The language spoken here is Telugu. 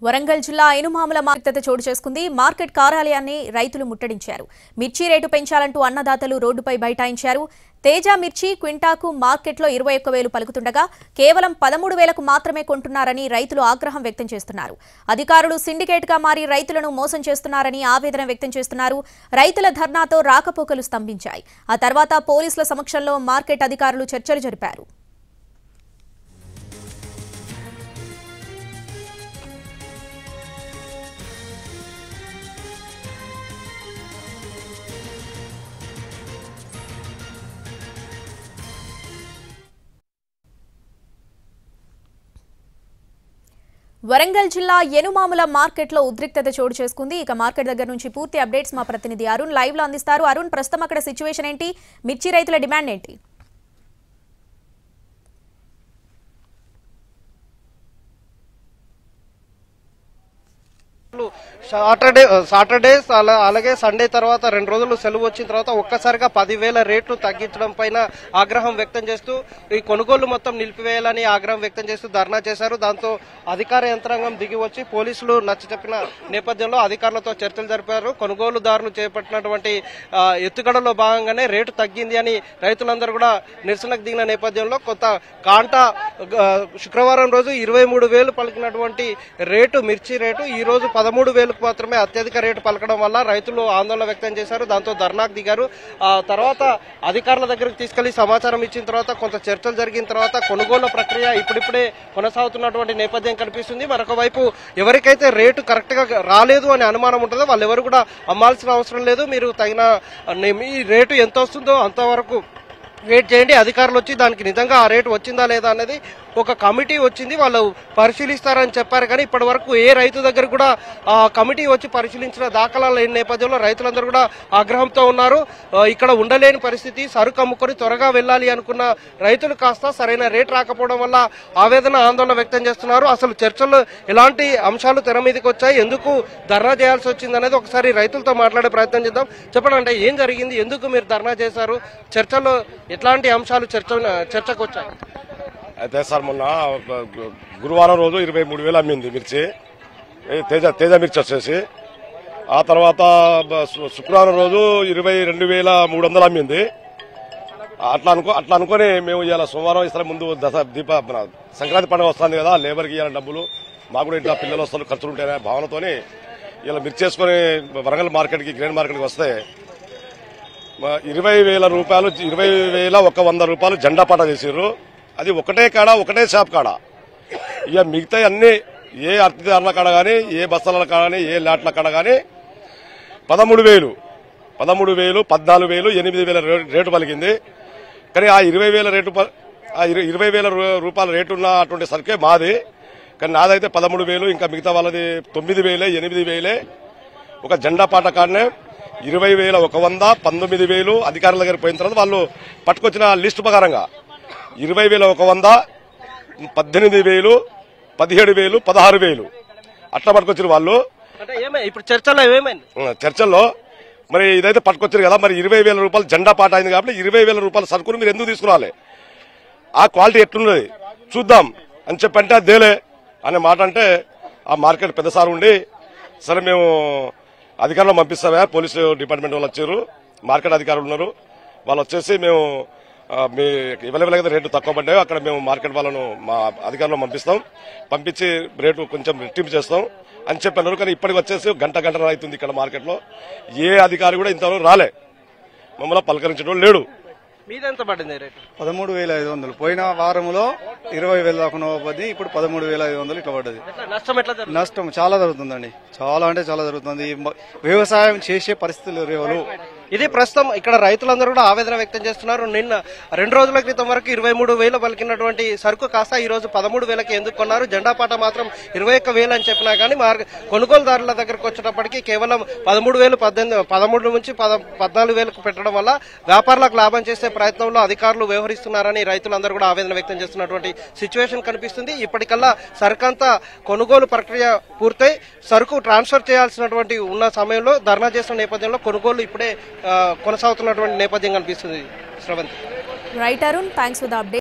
వరంగల్ జిల్లా ఎనుమాముల మార్కెట్ చోటు చేసుకుంది. మార్కెట్ కార్యాలయాన్ని రైతులు ముట్టడించారు. మిర్చి రేటు పెంచాలంటూ అన్నదాతలు రోడ్డుపై బైఠాయించారు. తేజ మిర్చి క్వింటాకు మార్కెట్లో 21,000 పలుకుతుండగా కేవలం 13,000కు మాత్రమే కొంటున్నారని రైతులు ఆగ్రహం వ్యక్తం చేస్తున్నారు. అధికారులు సిండికేట్గా మారి రైతులను మోసం చేస్తున్నారని ఆవేదన వ్యక్తం చేస్తున్నారు. రైతుల ధర్నాతో రాకపోకలు స్తంభించాయి. ఆ తర్వాత పోలీసుల సమక్షంలో మార్కెట్ అధికారులు చర్చలు జరిపారు. వరంగల్ జిల్లా ఎనుమాముల మార్కెట్లో ఉద్రిక్తత చోటు చేసుకుంది. ఇక మార్కెట్ దగ్గర నుంచి పూర్తి అప్డేట్స్ మా ప్రతినిధి అరుణ్ లైవ్ లో అందిస్తారు. అరుణ్, ప్రస్తుతం అక్కడ సిచ్యువేషన్ ఏంటి? మిర్చి రైతుల డిమాండ్ ఏంటి? సాటర్డేస్ అలాగే సండే తర్వాత 2 రోజులు సెలవు వచ్చిన తర్వాత ఒక్కసారిగా 10,000 రేట్లు తగ్గించడం పైన ఆగ్రహం వ్యక్తం చేస్తూ ఈ కొనుగోలు మొత్తం నిలిపివేయాలని ఆగ్రహం వ్యక్తం చేస్తూ ధర్నా చేశారు. దాంతో అధికార యంత్రాంగం దిగి వచ్చి పోలీసులు నచ్చచెప్పిన నేపథ్యంలో అధికారులతో చర్చలు జరిపారు. కొనుగోలుదారులు చేపట్టినటువంటి ఎత్తుగడలో భాగంగానే రేటు తగ్గింది అని రైతులందరూ కూడా నిరసనకు దిగిన నేపథ్యంలో కొత్త కాంటా శుక్రవారం రోజు 23,000 పలికినటువంటి రేటు మిర్చి రేటు ఈ రోజు 13,000కు మాత్రమే అత్యధిక రేటు పలకడం వల్ల రైతులు ఆందోళన వ్యక్తం చేశారు. దాంతో ధర్నాకు దిగారు. తర్వాత అధికారుల దగ్గరకు తీసుకెళ్లి సమాచారం ఇచ్చిన తర్వాత కొంత చర్చలు జరిగిన తర్వాత కొనుగోలు ప్రక్రియ ఇప్పుడిప్పుడే కొనసాగుతున్నటువంటి నేపథ్యం కనిపిస్తుంది. మరొక వైపు ఎవరికైతే రేటు కరెక్ట్ గా రాలేదు అనే అనుమానం ఉంటుందో వాళ్ళు ఎవరు కూడా అమ్మాల్సిన అవసరం లేదు, మీరు తగిన మీ రేటు ఎంత వస్తుందో అంతవరకు వెయిట్ చేయండి, అధికారులు వచ్చి దానికి నిజంగా ఆ రేటు వచ్చిందా లేదా అనేది ఒక కమిటీ వచ్చింది, వాళ్ళు పరిశీలిస్తారని చెప్పారు. కానీ ఇప్పటి వరకు ఏ రైతు దగ్గర కూడా ఆ కమిటీ వచ్చి పరిశీలించిన దాఖలాలు లేని నేపథ్యంలో రైతులందరూ కూడా ఆగ్రహంతో ఉన్నారు. ఇక్కడ ఉండలేని పరిస్థితి, సరుకు అమ్ముకొని త్వరగా వెళ్ళాలి అనుకున్న రైతులు కాస్త సరైన రేటు రాకపోవడం వల్ల ఆవేదన ఆందోళన వ్యక్తం చేస్తున్నారు. అసలు చర్చల్లో ఎలాంటి అంశాలు తెర మీదకి వచ్చాయి, ఎందుకు ధర్నా చేయాల్సి వచ్చింది అనేది ఒకసారి రైతులతో మాట్లాడే ప్రయత్నం చేద్దాం. చెప్పండి, అంటే ఏం జరిగింది, ఎందుకు మీరు ధర్నా చేశారు, చర్చల్లో ఎట్లాంటి అంశాలు చర్చకు వచ్చాయి? అయితే సార్ మొన్న గురువారం రోజు 23,000 అమ్మింది మిర్చి, తేజ మిర్చి వచ్చేసి. ఆ తర్వాత శుక్రవారం రోజు 22,300 అమ్మింది. అట్లా అనుకుని మేము ఇవాళ సోమవారం ఇస్తాం, ముందు సంక్రాంతి పండుగ వస్తుంది కదా, లేబర్కి ఇవ్వాలి డబ్బులు, మాకు కూడా ఇంట్లో పిల్లలు వస్తారు, ఖర్చులు ఉంటాయనే భావనతోని ఇలా మిర్చి చేసుకుని వరంగల్ మార్కెట్కి గ్రైండ్ మార్కెట్కి వస్తే 20,000 రూపాయలు, 20,100 రూపాయలు జెండా పాట చేసారు. అది ఒకటే కాడ, ఒకటే షాప్ కాడ. ఇక మిగతా అన్ని ఏ అర్తిదారుల కాడ కానీ, ఏ బస్తాల కాడ కానీ, ఏ లాట్ల కాడ కానీ 13,000, 14,000, 8,000 రేటు పలికింది. కానీ ఆ 20,000 రూపాయల రేటు ఉన్న అటువంటి సరికే మాది. కానీ నాదైతే 13,000, ఇంకా మిగతా వాళ్ళది 9,000, 8,000. ఒక జెండా పాట కాడనే 20,100, 19,000 అధికారుల దగ్గర పోయిన తర్వాత వాళ్ళు పట్టుకొచ్చిన లిస్టు ప్రకారంగా 20,100, 18,000, 17,000, 16,000 అట్లా పట్టుకొచ్చారు వాళ్ళు. ఇప్పుడు చర్చల్లో మరి ఇదైతే పట్టుకొచ్చారు కదా, మరి 20,000 రూపాయలు జెండా పాట అయింది కాబట్టి 20,000 రూపాయల సరుకును మీరు ఎందుకు తీసుకురావాలి, ఆ క్వాలిటీ ఎట్లున్నది చూద్దాం అని చెప్పంటే అదేలే అనే మాట అంటే ఆ మార్కెట్ పెద్ద సార్ ఉండి, సరే మేము అధికారులు పంపిస్తామే, పోలీసు డిపార్ట్మెంట్ వాళ్ళు వచ్చారు, మార్కెట్ అధికారులు ఉన్నారు, వాళ్ళు వచ్చేసి మేము మీ అవైలబుల్ అయితే రేటు తక్కువ పడ్డాయో అక్కడ మేము మార్కెట్ వాళ్ళను మా అధికారులు పంపిస్తాం, పంపించి రేటు కొంచెం రెట్టింపు చేస్తాం అని చెప్పారు. కానీ ఇప్పటికి వచ్చేసి గంట అవుతుంది ఇక్కడ మార్కెట్లో, ఏ అధికారి కూడా ఇంతవరకు రాలే, మమ్మల్ని పలకరించడం లేడు. మీదెంత పడింది రేటు? 13,500. పోయిన వారంలో 20,000 దాకా పడింది, ఇప్పుడు 13,500 ఇట్లా పడ్డది. నష్టం చాలా జరుగుతుందండి, చాలా అంటే చాలా జరుగుతుంది. వ్యవసాయం చేసే పరిస్థితులు లేవు. ఇది ప్రస్తుతం ఇక్కడ రైతులందరూ కూడా ఆవేదన వ్యక్తం చేస్తున్నారు. నిన్న 2 రోజుల క్రితం వరకు 23,000 పలికినటువంటి సరుకు కాస్త ఈ రోజు 13,000కి ఎందుకు కొన్నారు, జెండా పాట మాత్రం 21,000 అని చెప్పినా కానీ కొనుగోలుదారుల దగ్గరకు వచ్చేటప్పటికి కేవలం 13,000, 13 నుంచి 14,000కు పెట్టడం వల్ల వ్యాపారులకు లాభం చేసే ప్రయత్నంలో అధికారులు వ్యవహరిస్తున్నారని రైతులందరూ కూడా ఆవేదన వ్యక్తం చేస్తున్నటువంటి సిచ్యువేషన్ కనిపిస్తుంది. ఇప్పటికల్లా సరుకంతా కొనుగోలు ప్రక్రియ పూర్తయి సరుకు ట్రాన్స్ఫర్ చేయాల్సినటువంటి ఉన్న సమయంలో ధర్నా చేసిన నేపథ్యంలో కొనుగోలు ఇప్పుడే కొనసాగుతున్నటువంటి నేపథ్యం కనిపిస్తుంది. Sravanthi. Right Arun, thanks for the update.